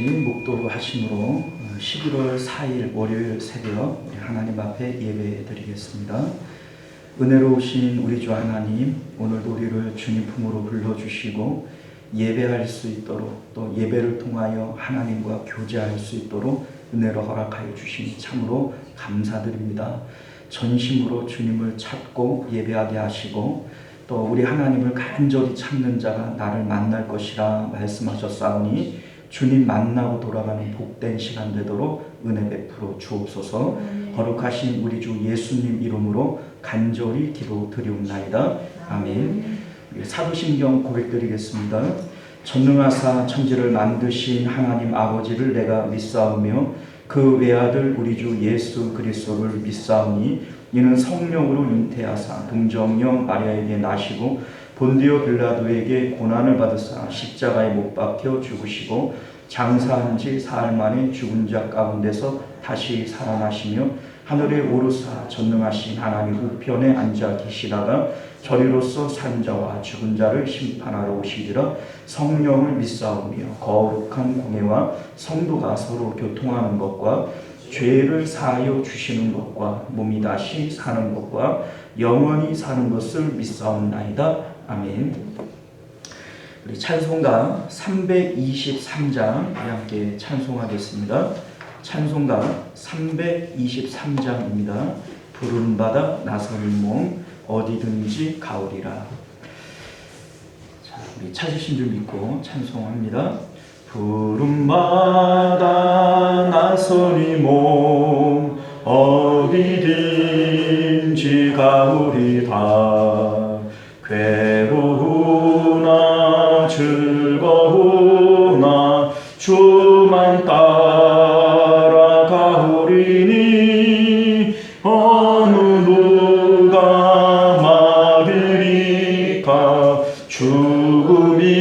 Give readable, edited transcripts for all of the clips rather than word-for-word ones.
목도하심으로 11월 4일 월요일 새벽 우리 하나님 앞에 예배 드리겠습니다. 은혜로우신 우리 주 하나님, 오늘도 우리를 주님 품으로 불러주시고 예배할 수 있도록, 또 예배를 통하여 하나님과 교제할 수 있도록 은혜로 허락하여 주시니 참으로 감사드립니다. 전심으로 주님을 찾고 예배하게 하시고, 또 우리 하나님을 간절히 찾는 자가 나를 만날 것이라 말씀하셨사오니 주님 만나고 돌아가는 복된 시간 되도록 은혜 베풀어 주옵소서. 거룩하신 우리 주 예수님 이름으로 간절히 기도드리옵나이다. 아멘. 사도신경 고백드리겠습니다. 전능하사 천지를 만드신 하나님 아버지를 내가 믿사오며 그 외아들 우리 주 예수 그리스도를 믿사오니 이는 성령으로 잉태하사 동정녀 마리아에게 나시고 본디오 빌라도에게 고난을 받으사 십자가에 못 박혀 죽으시고 장사한 지 사흘 만에 죽은 자 가운데서 다시 살아나시며 하늘에 오르사 전능하신 하나님 우편에 앉아 계시다가 저리로서 산 자와 죽은 자를 심판하러 오시리라. 성령을 믿사오며 거룩한 공예와 성도가 서로 교통하는 것과 죄를 사하여 주시는 것과 몸이 다시 사는 것과 영원히 사는 것을 믿사옵나이다. 아멘. 우리 찬송가 323장 함께 찬송하겠습니다. 찬송가 323장입니다. 푸른 바다 나서는 몸 어디든지 가오리라. 자, 우리 찾으신 줄 믿고 찬송합니다. 푸른 바다 나서니 몸 어디든지 가오리다. 괴로우나 즐거우나 주만 따라가오리니 어느 누가 막으리까. 죽음인들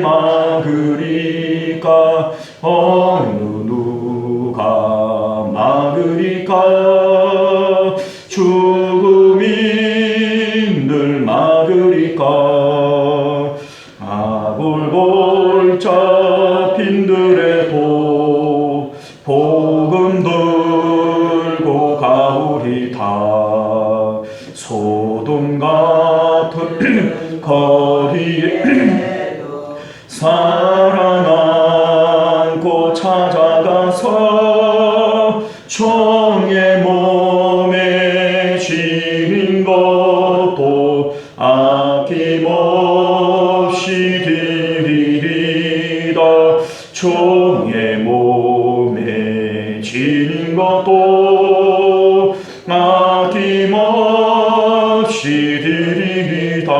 막으리까. 어느 누가 막으리까. 죽음인들 막으리까. 아골골 잡힌들에도 복음 들고 가오리다. 소돔 같은 거리에 사랑 안고 찾아가서 종의 몸에 지닌 것도 아낌없이 드리리다. 종의 몸에 지닌 것도 아낌없이 드리리다.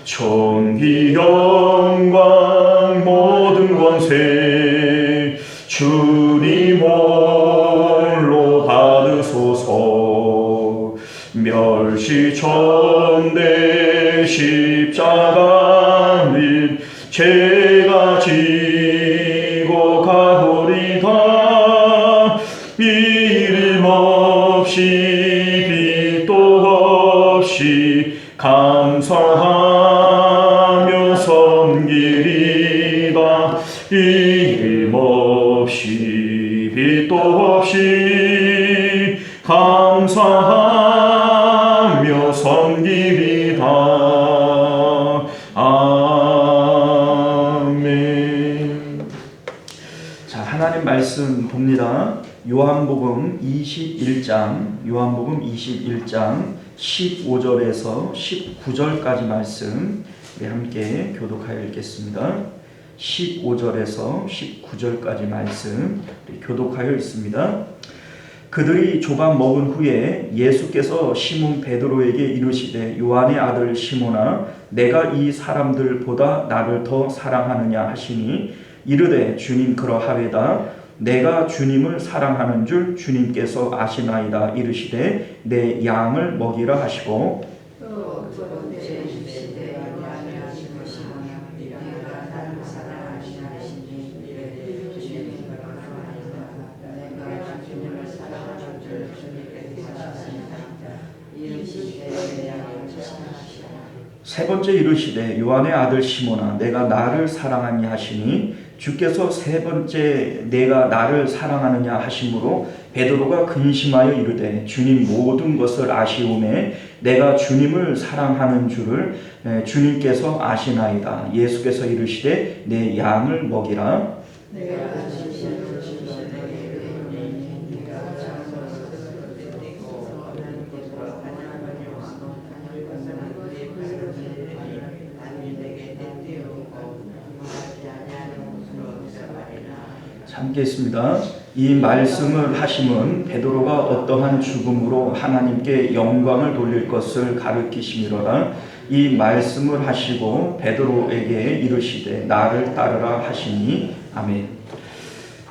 존귀 영광 모든 권세 주님 홀로 받으소서. 멸시천대 십자가 및 죄가 지고 가오리다. 이름 없이 빛도 없이 감사하며 섬기리다. 이름 없이 빛도 없이 감사하며 섬기리다. 아멘. 자, 하나님 말씀 봅니다. 요한복음 21장 15절에서 19절까지 말씀 우리 함께 교독하여 읽겠습니다. 15절에서 19절까지 말씀 우리 교독하여 있습니다. 그들이 조반 먹은 후에 예수께서 시몬 베드로에게 이르시되 요한의 아들 시몬아 내가 이 사람들보다 나를 더 사랑하느냐 하시니 이르되 주님 그러하외다. 내가 주님을 사랑하는 줄 주님께서 아시나이다. 이르시되 내 양을 먹이라 하시고 또 이르시되 요한의 아들 시몬아 네가 나를 사랑하시나 하시니 이르되 주님 그러하외다. 내가 주님을 사랑하는 줄 주님께서 아시나이다. 이르시되 내 양을 먹이라 하시고 세 번째 이르시되 요한의 아들 시몬아 내가 나를 사랑하니 하시니 주께서 세 번째 내가 나를 사랑하느냐 하심으로 베드로가 근심하여 이르되 주님 모든 것을 아시오매 내가 주님을 사랑하는 줄을 주님께서 아시나이다. 예수께서 이르시되 내 양을 먹이라. 함께 있습니다. 이 말씀을 하심은 베드로가 어떠한 죽음으로 하나님께 영광을 돌릴 것을 가르치심이로라. 이 말씀을 하시고 베드로에게 이르시되 나를 따르라 하시니 아멘.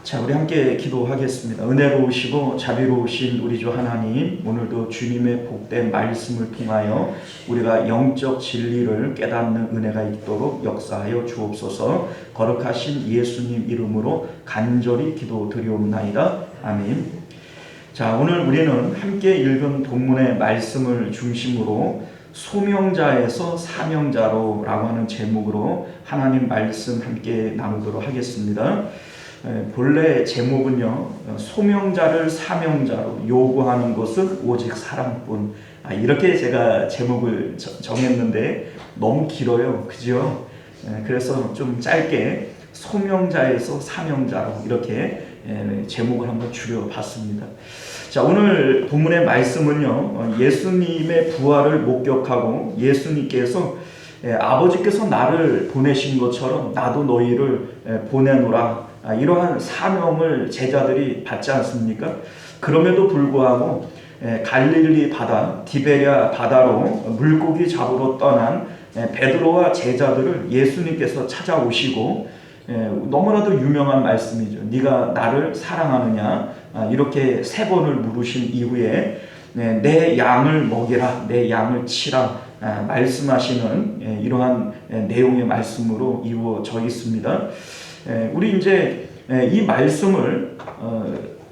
자, 우리 함께 기도하겠습니다. 은혜로우시고 자비로우신 우리 주 하나님, 오늘도 주님의 복된 말씀을 통하여 우리가 영적 진리를 깨닫는 은혜가 있도록 역사하여 주옵소서. 거룩하신 예수님 이름으로 간절히 기도드리옵나이다. 아멘. 자, 오늘 우리는 함께 읽은 본문의 말씀을 중심으로 소명자에서 사명자로 라고 하는 제목으로 하나님 말씀 함께 나누도록 하겠습니다. 본래 제목은요, 소명자를 사명자로 요구하는 것은 오직 사랑뿐. 이렇게 제가 제목을 정했는데 너무 길어요, 그죠? 그래서 좀 짧게 소명자에서 사명자로 이렇게 제목을 한번 줄여봤습니다. 자, 오늘 본문의 말씀은요, 예수님의 부활을 목격하고 예수님께서 아버지께서 나를 보내신 것처럼 나도 너희를 보내노라, 이러한 사명을 제자들이 받지 않습니까? 그럼에도 불구하고 갈릴리 바다, 디베랴 바다로 물고기 잡으러 떠난 베드로와 제자들을 예수님께서 찾아오시고 너무나도 유명한 말씀이죠. 네가 나를 사랑하느냐, 이렇게 세 번을 물으신 이후에 내 양을 먹이라, 내 양을 치라 말씀하시는 이러한 내용의 말씀으로 이루어져 있습니다. 우리 이제 이 말씀을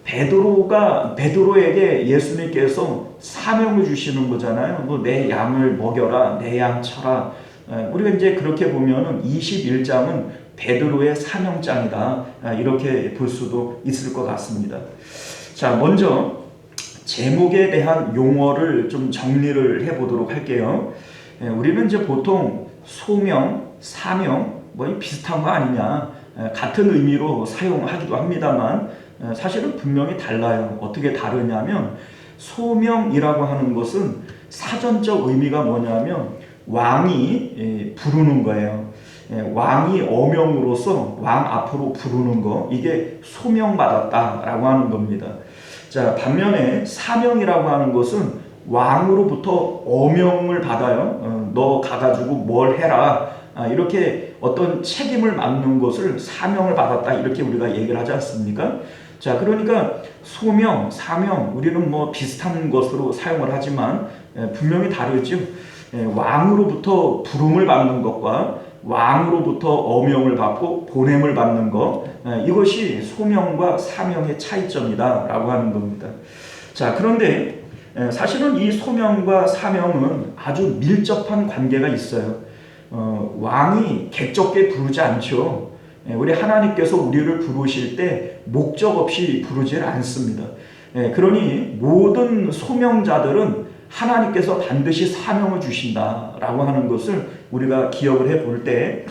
베드로에게 예수님께서 사명을 주시는 거잖아요. 너 내 양을 먹여라, 내 양 쳐라. 우리가 이제 그렇게 보면은 21장은 베드로의 사명장이다, 이렇게 볼 수도 있을 것 같습니다. 자, 먼저 제목에 대한 용어를 좀 정리를 해보도록 할게요. 우리는 이제 보통 소명, 사명 뭐 비슷한 거 아니냐, 같은 의미로 사용하기도 합니다만 사실은 분명히 달라요. 어떻게 다르냐면 소명이라고 하는 것은 사전적 의미가 뭐냐면 왕이 부르는 거예요. 왕이 어명으로서 왕 앞으로 부르는 거, 이게 소명받았다라고 하는 겁니다. 자, 반면에 사명이라고 하는 것은 왕으로부터 어명을 받아요. 너 가가지고 뭘 해라, 이렇게 어떤 책임을 맡는 것을 사명을 받았다, 이렇게 우리가 얘기를 하지 않습니까? 자, 그러니까 소명, 사명, 우리는 뭐 비슷한 것으로 사용을 하지만 분명히 다르죠. 왕으로부터 부름을 받는 것과 왕으로부터 어명을 받고 보냄을 받는 것, 이것이 소명과 사명의 차이점이다 라고 하는 겁니다. 자, 그런데 사실은 이 소명과 사명은 아주 밀접한 관계가 있어요. 왕이 객적게 부르지 않죠. 우리 하나님께서 우리를 부르실 때 목적 없이 부르지 않습니다. 그러니 모든 소명자들은 하나님께서 반드시 사명을 주신다라고 하는 것을 우리가 기억을 해볼 때,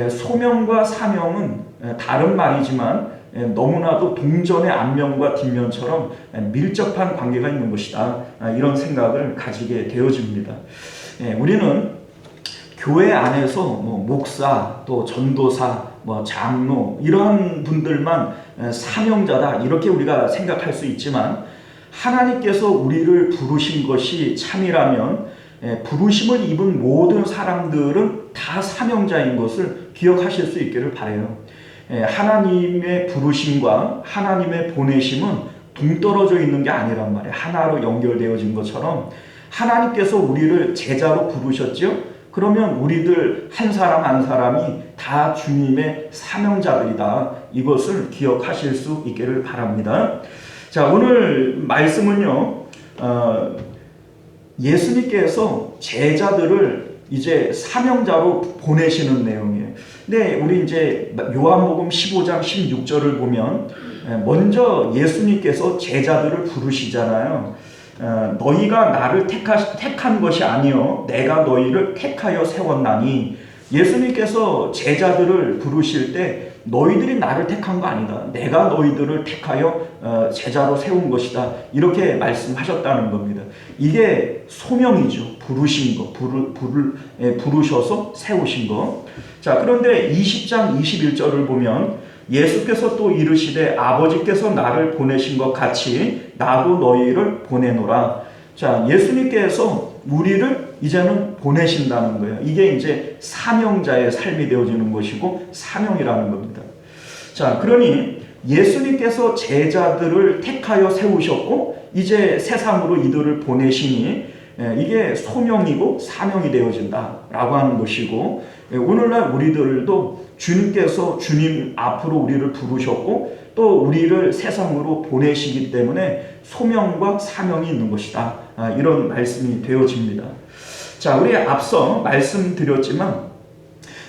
소명과 사명은 다른 말이지만 너무나도 동전의 앞면과 뒷면처럼 밀접한 관계가 있는 것이다, 이런 생각을 가지게 되어집니다. 우리는 교회 안에서 뭐 목사, 또 전도사, 뭐 장로, 이런 분들만 사명자다, 이렇게 우리가 생각할 수 있지만 하나님께서 우리를 부르신 것이 참이라면 부르심을 입은 모든 사람들은 다 사명자인 것을 기억하실 수 있기를 바라요. 하나님의 부르심과 하나님의 보내심은 동떨어져 있는 게 아니란 말이에요. 하나로 연결되어진 것처럼 하나님께서 우리를 제자로 부르셨죠. 그러면 우리들 한 사람 한 사람이 다 주님의 사명자들이다, 이것을 기억하실 수 있기를 바랍니다. 자, 오늘 말씀은요, 예수님께서 제자들을 이제 사명자로 보내시는 내용이에요. 근데 우리 이제 요한복음 15장 16절을 보면 먼저 예수님께서 제자들을 부르시잖아요. 너희가 나를 택한 것이 아니요 내가 너희를 택하여 세웠나니. 예수님께서 제자들을 부르실 때 너희들이 나를 택한 거 아니다. 내가 너희들을 택하여 제자로 세운 것이다. 이렇게 말씀하셨다는 겁니다. 이게 소명이죠. 부르신 거, 부르셔서 세우신 거. 자, 그런데 20장 21절을 보면 예수께서 또 이르시되 아버지께서 나를 보내신 것 같이 나도 너희를 보내노라. 자, 예수님께서 우리를 이제는 보내신다는 거예요. 이게 이제 사명자의 삶이 되어지는 것이고 사명이라는 겁니다. 자, 그러니 예수님께서 제자들을 택하여 세우셨고 이제 세상으로 이들을 보내시니 이게 소명이고 사명이 되어진다라고 하는 것이고, 오늘날 우리들도 주님께서 주님 앞으로 우리를 부르셨고 또 우리를 세상으로 보내시기 때문에 소명과 사명이 있는 것이다. 이런 말씀이 되어집니다. 자, 우리 앞서 말씀드렸지만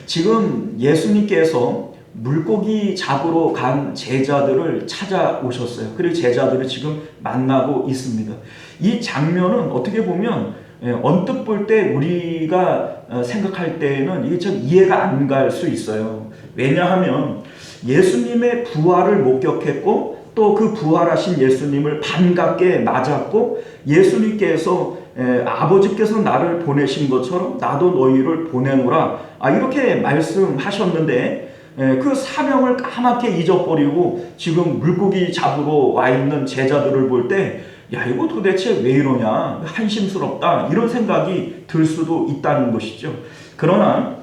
지금 예수님께서 물고기 잡으러 간 제자들을 찾아오셨어요. 그리고 제자들을 지금 만나고 있습니다. 이 장면은 어떻게 보면 언뜻 볼 때 우리가 생각할 때에는 이게 참 이해가 안 갈 수 있어요. 왜냐하면 예수님의 부활을 목격했고 또 그 부활하신 예수님을 반갑게 맞았고 예수님께서 아버지께서 나를 보내신 것처럼 나도 너희를 보내노라 이렇게 말씀하셨는데 그 사명을 까맣게 잊어버리고 지금 물고기 잡으러 와 있는 제자들을 볼 때 야, 이거 도대체 왜 이러냐, 한심스럽다, 이런 생각이 들 수도 있다는 것이죠. 그러나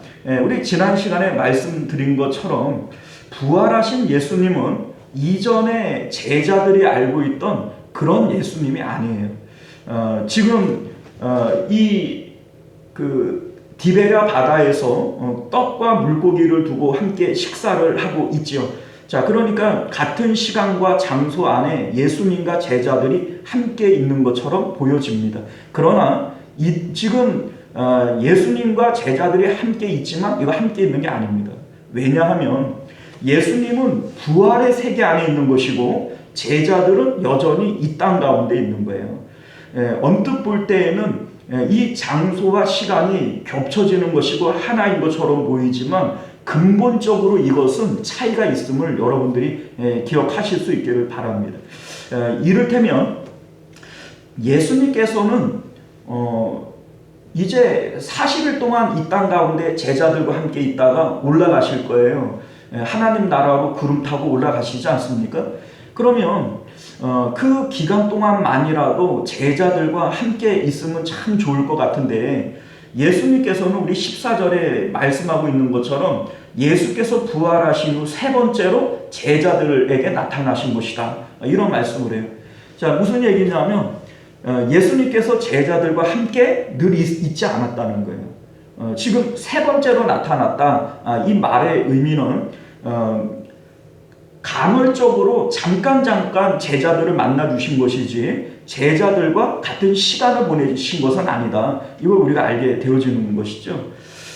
우리 지난 시간에 말씀드린 것처럼 부활하신 예수님은 이전에 제자들이 알고 있던 그런 예수님이 아니에요. 지금 디베랴 바다에서 떡과 물고기를 두고 함께 식사를 하고 있지요. 자, 그러니까 같은 시간과 장소 안에 예수님과 제자들이 함께 있는 것처럼 보여집니다. 그러나 지금 예수님과 제자들이 함께 있지만 이거 함께 있는 게 아닙니다. 왜냐하면 예수님은 부활의 세계 안에 있는 것이고 제자들은 여전히 이 땅 가운데 있는 거예요. 언뜻 볼 때에는 이 장소와 시간이 겹쳐지는 것이고 하나인 것처럼 보이지만 근본적으로 이것은 차이가 있음을 여러분들이 기억하실 수 있기를 바랍니다. 이를테면 예수님께서는 이제 40일 동안 이 땅 가운데 제자들과 함께 있다가 올라가실 거예요. 하나님 나라로 구름 타고 올라가시지 않습니까? 그러면 그 기간 동안만이라도 제자들과 함께 있으면 참 좋을 것 같은데 예수님께서는 우리 14절에 말씀하고 있는 것처럼 예수께서 부활하신 후 세 번째로 제자들에게 나타나신 것이다. 이런 말씀을 해요. 자, 무슨 얘기냐면 예수님께서 제자들과 함께 늘 있지 않았다는 거예요. 지금 세 번째로 나타났다. 이 말의 의미는 간헐적으로 잠깐 제자들을 만나 주신 것이지 제자들과 같은 시간을 보내신 것은 아니다. 이걸 우리가 알게 되어지는 것이죠.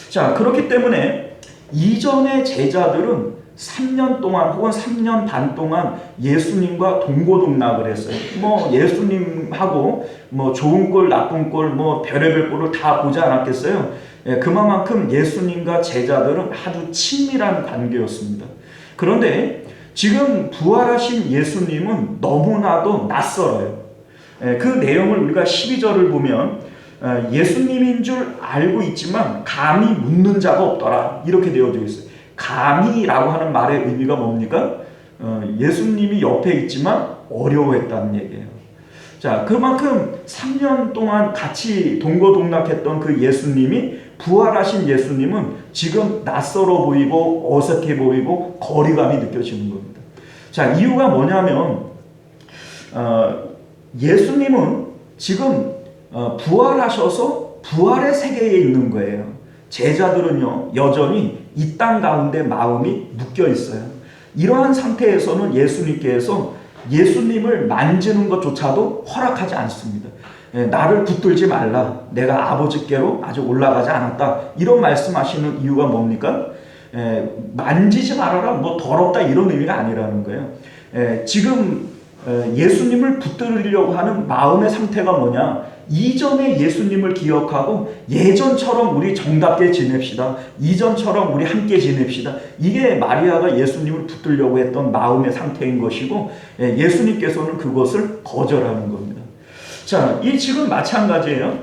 자, 그렇기 때문에 이전의 제자들은 3년 동안 혹은 3년 반 동안 예수님과 동고동락을 했어요. 예수님하고 좋은 꼴 나쁜 꼴 별의별 꼴을 다 보지 않았겠어요. 그만큼 예수님과 제자들은 아주 친밀한 관계였습니다. 그런데 지금 부활하신 예수님은 너무나도 낯설어요. 그 내용을 우리가 12절을 보면 예수님인 줄 알고 있지만 감히 묻는 자가 없더라, 이렇게 되어져 있어요. 감히라고 하는 말의 의미가 뭡니까? 예수님이 옆에 있지만 어려워했다는 얘기예요. 자, 그만큼 3년 동안 같이 동거동락했던 그 예수님이, 부활하신 예수님은 지금 낯설어 보이고 어색해 보이고 거리감이 느껴지는 겁니다. 자, 이유가 뭐냐면 예수님은 지금 부활하셔서 부활의 세계에 있는 거예요. 제자들은요 여전히 이 땅 가운데 마음이 묶여 있어요. 이러한 상태에서는 예수님께서 예수님을 만지는 것조차도 허락하지 않습니다. 나를 붙들지 말라. 내가 아버지께로 아직 올라가지 않았다. 이런 말씀하시는 이유가 뭡니까? 만지지 말아라, 뭐 더럽다 이런 의미가 아니라는 거예요. 지금 예수님을 붙들으려고 하는 마음의 상태가 뭐냐? 이전에 예수님을 기억하고 예전처럼 우리 정답게 지냅시다. 이전처럼 우리 함께 지냅시다. 이게 마리아가 예수님을 붙들려고 했던 마음의 상태인 것이고, 예수님께서는 그것을 거절하는 겁니다. 자, 이 지금 마찬가지예요.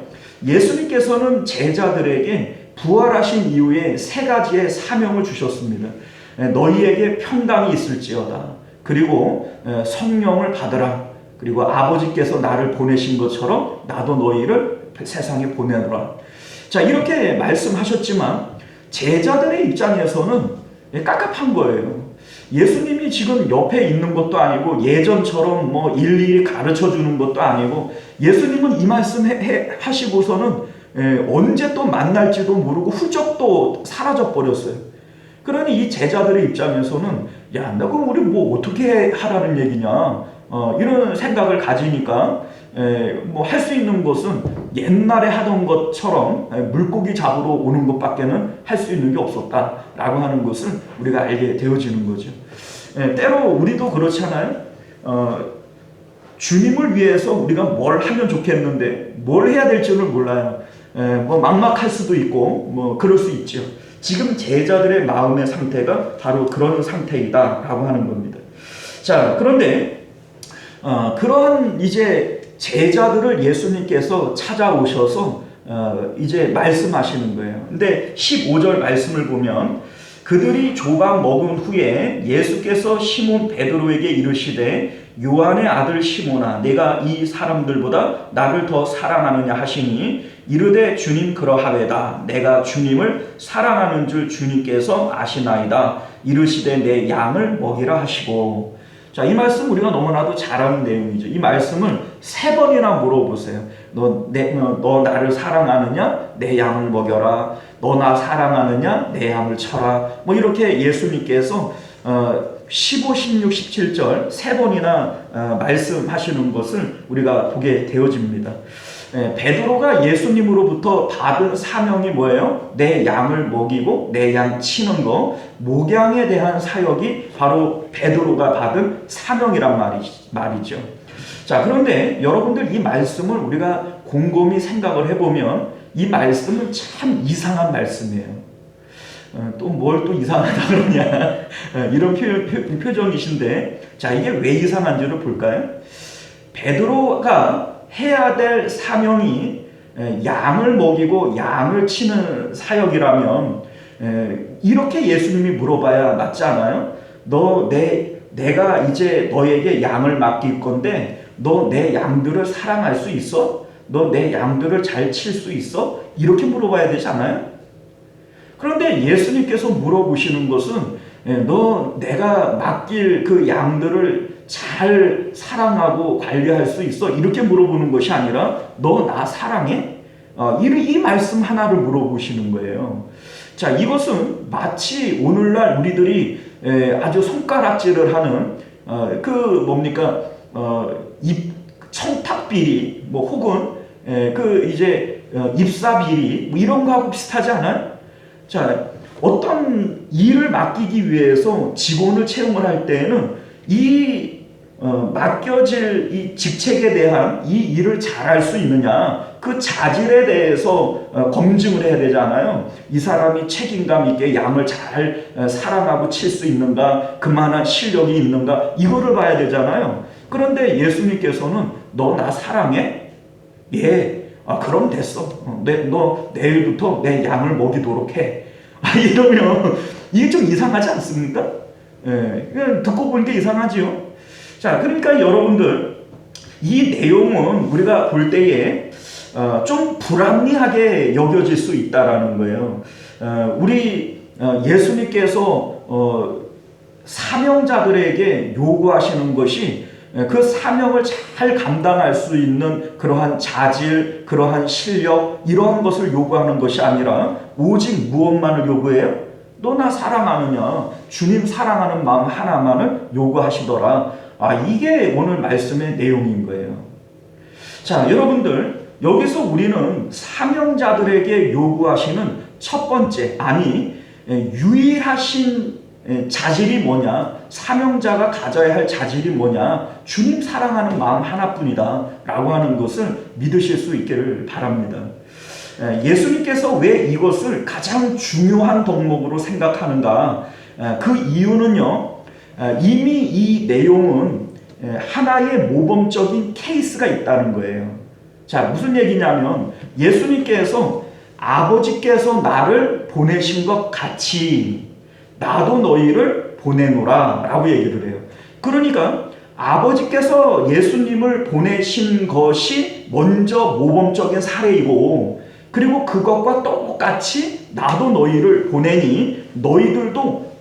예수님께서는 제자들에게 부활하신 이후에 세 가지의 사명을 주셨습니다. 너희에게 평강이 있을지어다. 그리고 성령을 받으라. 그리고 아버지께서 나를 보내신 것처럼 나도 너희를 세상에 보내노라. 자, 이렇게 말씀하셨지만 제자들의 입장에서는 깝깝한 거예요. 예수님이 지금 옆에 있는 것도 아니고 예전처럼 뭐 일일이 가르쳐 주는 것도 아니고, 예수님은 이 말씀 하시고서는 언제 또 만날지도 모르고 훌쩍 또 사라져 버렸어요. 그러니 이 제자들의 입장에서는 야, 나 그럼 우리 뭐 어떻게 하라는 얘기냐, 이런 생각을 가지니까 뭐 할 수 있는 것은 옛날에 하던 것처럼 물고기 잡으러 오는 것밖에는 할 수 있는 게 없었다라고 하는 것을 우리가 알게 되어지는 거죠. 때로 우리도 그렇잖아요. 주님을 위해서 우리가 뭘 하면 좋겠는데 뭘 해야 될지는 몰라요. 뭐 막막할 수도 있고 뭐 그럴 수 있죠. 지금 제자들의 마음의 상태가 바로 그런 상태이다라고 하는 겁니다. 자, 그런데 그러한 이제 제자들을 예수님께서 찾아오셔서 이제 말씀하시는 거예요. 근데 15절 말씀을 보면 그들이 조각 먹은 후에 예수께서 시몬 베드로에게 이르시되 요한의 아들 시몬아, 내가 이 사람들보다 나를 더 사랑하느냐 하시니 이르되 주님 그러하외다. 내가 주님을 사랑하는 줄 주님께서 아시나이다. 이르시되 내 양을 먹이라 하시고. 자, 이 말씀 우리가 너무나도 잘 아는 내용이죠. 이 말씀을 3번이나 물어보세요. 너 나를 사랑하느냐? 내 양을 먹여라. 너 나 사랑하느냐? 내 양을 쳐라. 뭐 이렇게 예수님께서 15, 16, 17절 3번이나 말씀하시는 것을 우리가 보게 되어집니다. 베드로가 예수님으로부터 받은 사명이 뭐예요? 내 양을 먹이고 내 양 치는 거, 목양에 대한 사역이 바로 베드로가 받은 사명이란 말이죠. 자, 그런데 여러분들 이 말씀을 우리가 곰곰이 생각을 해보면 이 말씀은 참 이상한 말씀이에요. 또 뭘 또 이상하다 그러냐 이런 표정이신데, 자, 이게 왜 이상한지를 볼까요? 베드로가 해야 될 사명이 양을 먹이고 양을 치는 사역이라면 이렇게 예수님이 물어봐야 맞지 않아요? 내가 이제 너에게 양을 맡길 건데 너 내 양들을 사랑할 수 있어? 너 내 양들을 잘 칠 수 있어? 이렇게 물어봐야 되지 않아요? 그런데 예수님께서 물어보시는 것은 내가 맡길 그 양들을 잘 사랑하고 관리할 수 있어? 이렇게 물어보는 것이 아니라 너 나 사랑해? 이 말씀 하나를 물어보시는 거예요. 자, 이것은 마치 오늘날 우리들이 아주 손가락질을 하는 청탁비리 뭐 혹은 입사비리 뭐 이런 거하고 비슷하지 않아요? 자, 어떤 일을 맡기기 위해서 직원을 채용을 할 때에는 맡겨질 이 직책에 대한 이 일을 잘할 수 있느냐, 그 자질에 대해서 검증을 해야 되잖아요. 이 사람이 책임감 있게 양을 잘 사랑하고 칠 수 있는가, 그만한 실력이 있는가, 이거를 봐야 되잖아요. 그런데 예수님께서는 너 나 사랑해? 예. 그럼 됐어. 너 내일부터 내 양을 먹이도록 해. 이러면 이게 좀 이상하지 않습니까? 그냥 듣고 보니까 이상하지요. 자, 그러니까 여러분들 이 내용은 우리가 볼 때에 좀 불합리하게 여겨질 수 있다라는 거예요. 우리 예수님께서 사명자들에게 요구하시는 것이 그 사명을 잘 감당할 수 있는 그러한 자질, 그러한 실력, 이러한 것을 요구하는 것이 아니라 오직 무엇만을 요구해요? 너 나 사랑하느냐? 주님 사랑하는 마음 하나만을 요구하시더라. 이게 오늘 말씀의 내용인 거예요. 자, 여러분들, 여기서 우리는 사명자들에게 요구하시는 첫 번째, 유일하신 자질이 뭐냐, 사명자가 가져야 할 자질이 뭐냐, 주님 사랑하는 마음 하나뿐이다 라고 하는 것을 믿으실 수 있기를 바랍니다. 예수님께서 왜 이것을 가장 중요한 덕목으로 생각하는가? 그 이유는요, 이미 이 내용은 하나의 모범적인 케이스가 있다는 거예요. 자, 무슨 얘기냐면 예수님께서 아버지께서 나를 보내신 것 같이 나도 너희를 보내노라 라고 얘기를 해요. 그러니까 아버지께서 예수님을 보내신 것이 먼저 모범적인 사례이고, 그리고 그것과 똑같이 나도 너희를 보내니 너희들도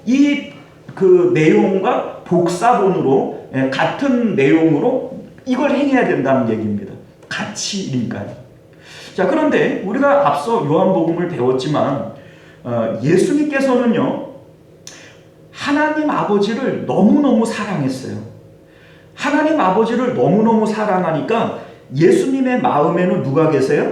그 내용과 복사본으로 같은 내용으로 이걸 행해야 된다는 얘기입니다. 같이니까요. 자, 그런데 우리가 앞서 요한복음을 배웠지만 예수님께서는요, 하나님 아버지를 너무너무 사랑했어요. 하나님 아버지를 너무너무 사랑하니까 예수님의 마음에는 누가 계세요?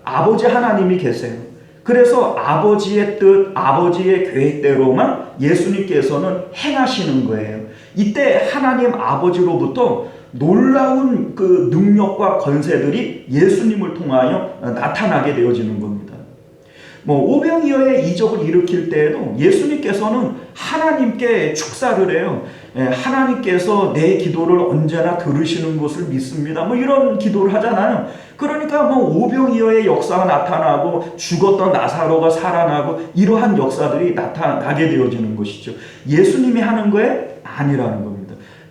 아버지 하나님이 계세요. 그래서 아버지의 뜻, 아버지의 계획대로만 예수님께서는 행하시는 거예요. 이때 하나님 아버지로부터 놀라운 그 능력과 권세들이 예수님을 통하여 나타나게 되어지는 겁니다. 오병이어의 이적을 일으킬 때에도 예수님께서는 하나님께 축사를 해요. 하나님께서 내 기도를 언제나 들으시는 것을 믿습니다. 이런 기도를 하잖아요. 그러니까 오병이어의 역사가 나타나고 죽었던 나사로가 살아나고 이러한 역사들이 나타나게 되어지는 것이죠. 예수님이 하는 거에 아니라는 겁니다.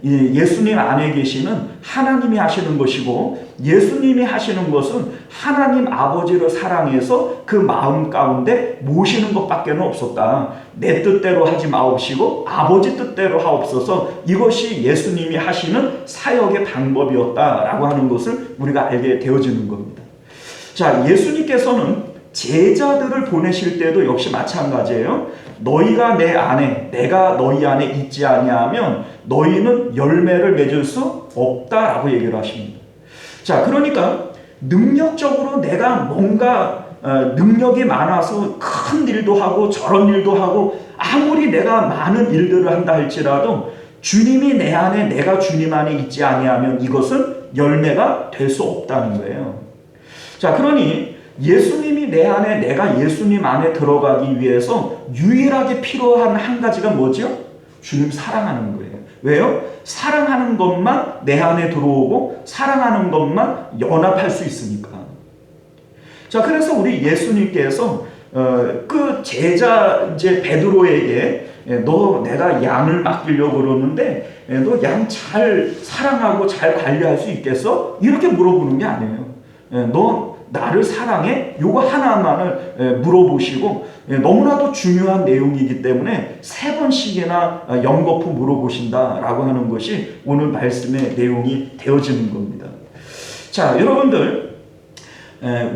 예수님 안에 계시는 하나님이 하시는 것이고, 예수님이 하시는 것은 하나님 아버지를 사랑해서 그 마음 가운데 모시는 것밖에 없었다. 내 뜻대로 하지 마옵시고 아버지 뜻대로 하옵소서. 이것이 예수님이 하시는 사역의 방법이었다라고 하는 것을 우리가 알게 되어지는 겁니다. 자, 예수님께서는 제자들을 보내실 때도 역시 마찬가지예요. 너희가 내 안에, 내가 너희 안에 있지 아니하면 너희는 열매를 맺을 수 없다라고 얘기를 하십니다. 자, 그러니까 능력적으로 내가 뭔가 능력이 많아서 큰 일도 하고 저런 일도 하고 아무리 내가 많은 일들을 한다 할지라도 주님이 내 안에, 내가 주님 안에 있지 아니하면 이것은 열매가 될 수 없다는 거예요. 자, 그러니 예수님이 내 안에, 내가 예수님 안에 들어가기 위해서 유일하게 필요한 한 가지가 뭐죠? 주님 사랑하는 거예요. 왜요? 사랑하는 것만 내 안에 들어오고 사랑하는 것만 연합할 수 있으니까. 자, 그래서 우리 예수님께서 그 제자 이제 베드로에게 너 내가 양을 맡기려고 그러는데 너 양 잘 사랑하고 잘 관리할 수 있겠어? 이렇게 물어보는 게 아니에요. 너 나를 사랑해? 요거 하나만을 물어보시고, 너무나도 중요한 내용이기 때문에 3번씩이나 연거푸 물어보신다라고 하는 것이 오늘 말씀의 내용이 되어지는 겁니다. 자, 여러분들,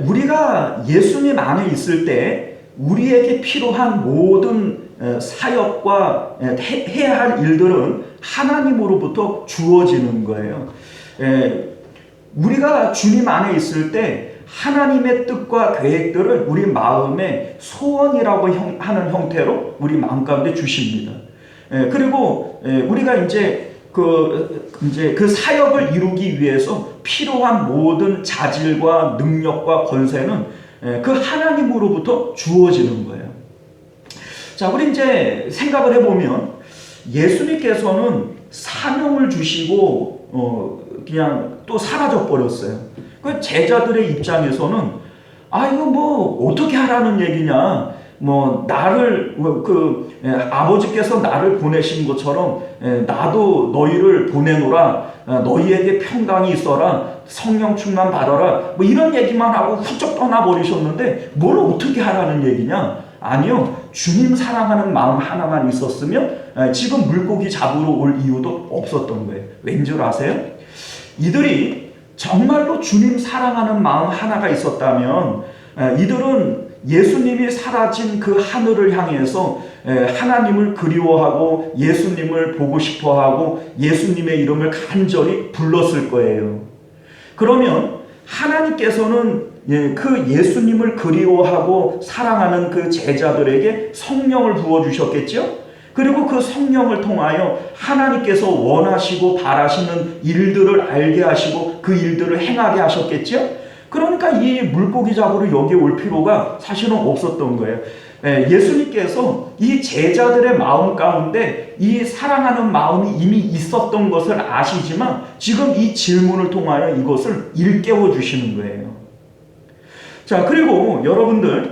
우리가 예수님 안에 있을 때 우리에게 필요한 모든 사역과 해야 할 일들은 하나님으로부터 주어지는 거예요. 우리가 주님 안에 있을 때 하나님의 뜻과 계획들을 우리 마음에 소원이라고 하는 형태로 우리 마음 가운데 주십니다. 그리고 우리가 이제 그 사역을 이루기 위해서 필요한 모든 자질과 능력과 권세는 그 하나님으로부터 주어지는 거예요. 자, 우리 이제 생각을 해보면 예수님께서는 사명을 주시고 그냥 또 사라져 버렸어요. 그 제자들의 입장에서는 이거 뭐 어떻게 하라는 얘기냐, 나를 아버지께서 나를 보내신 것처럼 나도 너희를 보내노라, 너희에게 평강이 있어라, 성령 충만 받아라, 이런 얘기만 하고 훌쩍 떠나버리셨는데 뭘 어떻게 하라는 얘기냐? 아니요, 주님 사랑하는 마음 하나만 있었으면 지금 물고기 잡으러 올 이유도 없었던 거예요. 왠 줄 아세요? 이들이 정말로 주님 사랑하는 마음 하나가 있었다면 이들은 예수님이 사라진 그 하늘을 향해서 하나님을 그리워하고 예수님을 보고 싶어하고 예수님의 이름을 간절히 불렀을 거예요. 그러면 하나님께서는 그 예수님을 그리워하고 사랑하는 그 제자들에게 성령을 부어주셨겠죠? 그리고 그 성령을 통하여 하나님께서 원하시고 바라시는 일들을 알게 하시고 그 일들을 행하게 하셨겠죠? 그러니까 이 물고기 잡으러 여기 올 필요가 사실은 없었던 거예요. 예수님께서 이 제자들의 마음 가운데 이 사랑하는 마음이 이미 있었던 것을 아시지만 지금 이 질문을 통하여 이것을 일깨워 주시는 거예요. 자, 그리고 여러분들,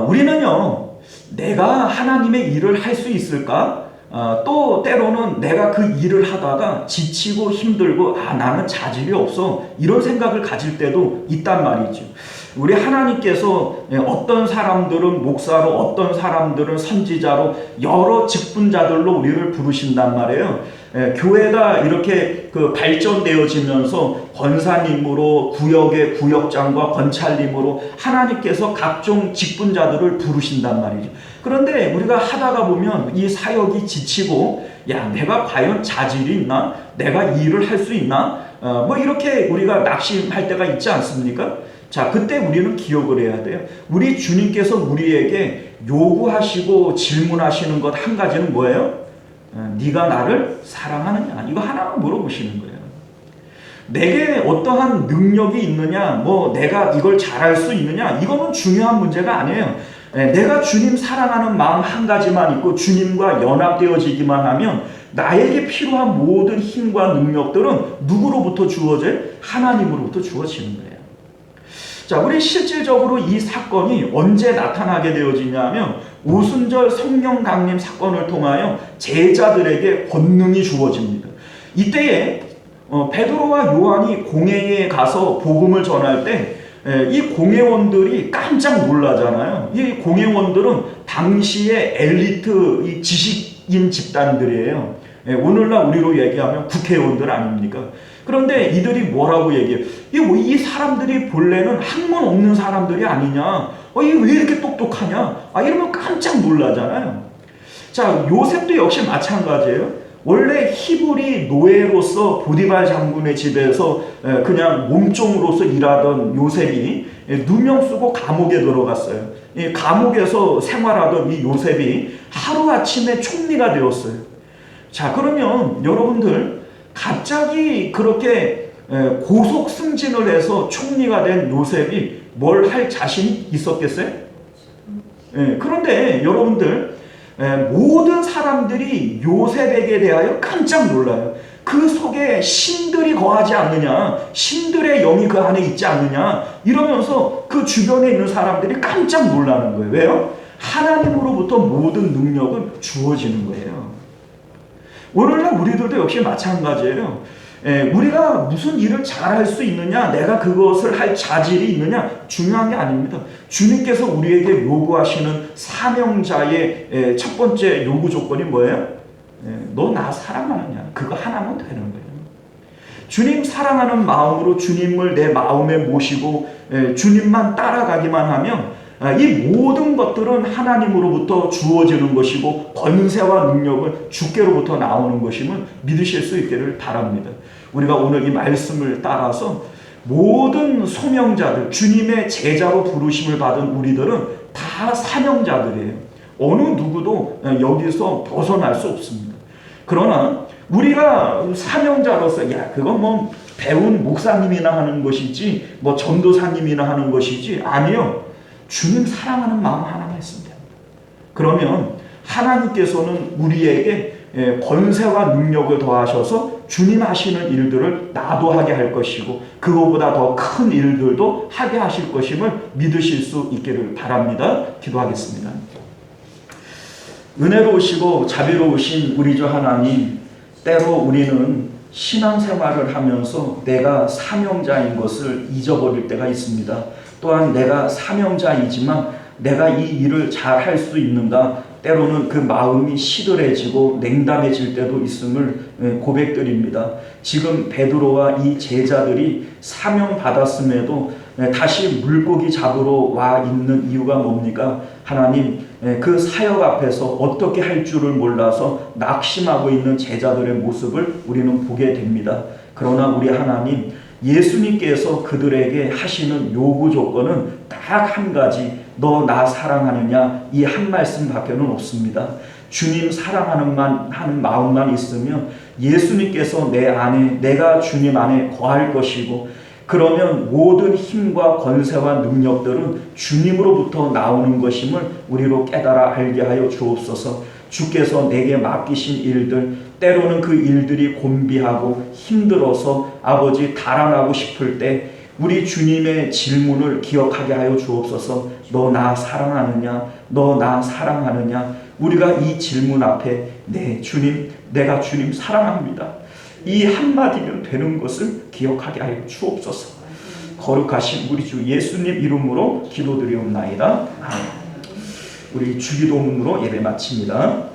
우리는요, 내가 하나님의 일을 할 수 있을까? 또 때로는 내가 그 일을 하다가 지치고 힘들고 나는 자질이 없어 이런 생각을 가질 때도 있단 말이죠. 우리 하나님께서 어떤 사람들은 목사로, 어떤 사람들은 선지자로 여러 직분자들로 우리를 부르신단 말이에요. 교회가 이렇게 발전되어지면서 권사님으로, 구역의 구역장과 권찰님으로 하나님께서 각종 직분자들을 부르신단 말이죠. 그런데 우리가 하다가 보면 이 사역이 지치고, 야, 내가 과연 자질이 있나? 내가 이 일을 할 수 있나? 이렇게 우리가 낙심할 때가 있지 않습니까? 자, 그때 우리는 기억을 해야 돼요. 우리 주님께서 우리에게 요구하시고 질문하시는 것 한 가지는 뭐예요? 네가 나를 사랑하느냐? 이거 하나만 물어보시는 거예요. 내게 어떠한 능력이 있느냐, 내가 이걸 잘할 수 있느냐, 이거는 중요한 문제가 아니에요. 내가 주님 사랑하는 마음 한 가지만 있고 주님과 연합되어지기만 하면 나에게 필요한 모든 힘과 능력들은 누구로부터 주어져요? 하나님으로부터 주어지는 거예요. 자, 우리 실질적으로 이 사건이 언제 나타나게 되어지냐면 오순절 성령 강림 사건을 통하여 제자들에게 권능이 주어집니다. 이때에 베드로와 요한이 공회에 가서 복음을 전할 때 이 공회원들이 깜짝 놀라잖아요. 이 공회원들은 당시의 엘리트 이 지식인 집단들이에요. 오늘날 우리로 얘기하면 국회의원들 아닙니까? 그런데 이들이 뭐라고 얘기해요? 이 사람들이 본래는 학문 없는 사람들이 아니냐? 왜 이렇게 똑똑하냐? 이러면 깜짝 놀라잖아요. 자, 요셉도 역시 마찬가지예요. 원래 히브리 노예로서 보디발 장군의 집에서 그냥 몸종으로서 일하던 요셉이 누명 쓰고 감옥에 들어갔어요. 감옥에서 생활하던 이 요셉이 하루아침에 총리가 되었어요. 자, 그러면 여러분들 갑자기 그렇게 고속 승진을 해서 총리가 된 요셉이 뭘 할 자신이 있었겠어요? 그런데 여러분들 모든 사람들이 요셉에게 대하여 깜짝 놀라요. 그 속에 신들이 거하지 않느냐, 신들의 영이 그 안에 있지 않느냐 이러면서 그 주변에 있는 사람들이 깜짝 놀라는 거예요. 왜요? 하나님으로부터 모든 능력은 주어지는 거예요. 오늘날 우리들도 역시 마찬가지예요. 우리가 무슨 일을 잘할 수 있느냐, 내가 그것을 할 자질이 있느냐 중요한 게 아닙니다. 주님께서 우리에게 요구하시는 사명자의 첫 번째 요구 조건이 뭐예요? 너 나 사랑하느냐, 그거 하나면 되는 거예요. 주님 사랑하는 마음으로 주님을 내 마음에 모시고 주님만 따라가기만 하면 이 모든 것들은 하나님으로부터 주어지는 것이고 권세와 능력은 주께로부터 나오는 것임을 믿으실 수 있기를 바랍니다. 우리가 오늘 이 말씀을 따라서 모든 소명자들, 주님의 제자로 부르심을 받은 우리들은 다 사명자들이에요. 어느 누구도 여기서 벗어날 수 없습니다. 그러나 우리가 사명자로서 그건 배운 목사님이나 하는 것이지 전도사님이나 하는 것이지 아니요. 주님 사랑하는 마음 하나만 있으면 됩니다. 그러면 하나님께서는 우리에게 권세와 능력을 더하셔서 주님 하시는 일들을 나도 하게 할 것이고 그거보다 더 큰 일들도 하게 하실 것임을 믿으실 수 있기를 바랍니다. 기도하겠습니다. 은혜로우시고 자비로우신 우리 주 하나님, 때로 우리는 신앙생활을 하면서 내가 사명자인 것을 잊어버릴 때가 있습니다. 또한 내가 사명자이지만 내가 이 일을 잘 할 수 있는가, 때로는 그 마음이 시들해지고 냉담해질 때도 있음을 고백드립니다. 지금 베드로와 이 제자들이 사명 받았음에도 다시 물고기 잡으러 와 있는 이유가 뭡니까? 하나님, 그 사역 앞에서 어떻게 할 줄을 몰라서 낙심하고 있는 제자들의 모습을 우리는 보게 됩니다. 그러나 우리 하나님, 예수님께서 그들에게 하시는 요구 조건은 딱 한 가지, 너 나 사랑하느냐, 이 한 말씀밖에는 없습니다. 주님 사랑하는 하는 마음만 있으면 예수님께서 내 안에, 내가 주님 안에 거할 것이고, 그러면 모든 힘과 권세와 능력들은 주님으로부터 나오는 것임을 우리로 깨달아 알게 하여 주옵소서. 주께서 내게 맡기신 일들, 때로는 그 일들이 곤비하고 힘들어서 아버지 달아나고 싶을 때 우리 주님의 질문을 기억하게 하여 주옵소서. 너 나 사랑하느냐? 너 나 사랑하느냐? 우리가 이 질문 앞에 네 주님, 내가 주님 사랑합니다, 이 한마디면 되는 것을 기억하게 하여 주옵소서. 거룩하신 우리 주 예수님 이름으로 기도드리옵나이다. 아멘. 우리 주기도문으로 예배 마칩니다.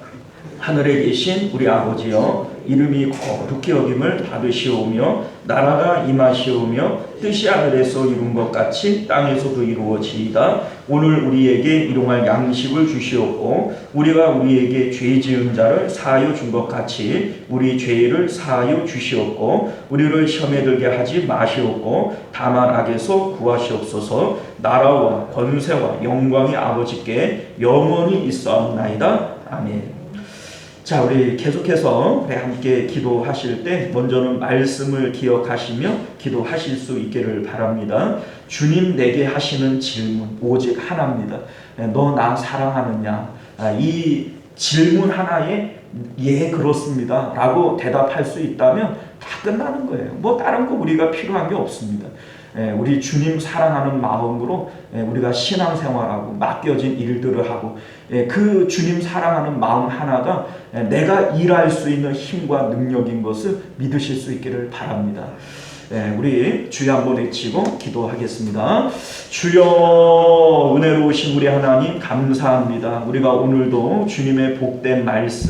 하늘에 계신 우리 아버지여, 이름이 거룩히 여김을 받으시오며 나라가 임하시오며 뜻이 하늘에서 이룬 것 같이 땅에서도 이루어지이다. 오늘 우리에게 일용할 양식을 주시옵고 우리가 우리에게 죄 지은 자를 사하여 준 것 같이 우리 죄를 사하여 주시옵고 우리를 시험에 들게 하지 마시옵고 다만 악에서 구하시옵소서. 나라와 권세와 영광이 아버지께 영원히 있사옵나이다. 아멘. 자, 우리 계속해서 함께 기도하실 때 먼저는 말씀을 기억하시며 기도하실 수 있기를 바랍니다. 주님 내게 하시는 질문 오직 하나입니다. 너 나 사랑하느냐? 이 질문 하나에 예 그렇습니다 라고 대답할 수 있다면 다 끝나는 거예요. 뭐 다른 거 우리가 필요한 게 없습니다. 우리 주님 사랑하는 마음으로 우리가 신앙생활하고 맡겨진 일들을 하고 그 주님 사랑하는 마음 하나가 내가 일할 수 있는 힘과 능력인 것을 믿으실 수 있기를 바랍니다. 우리 주여 한번 외치고 기도하겠습니다. 주여, 은혜로우신 우리 하나님 감사합니다. 우리가 오늘도 주님의 복된 말씀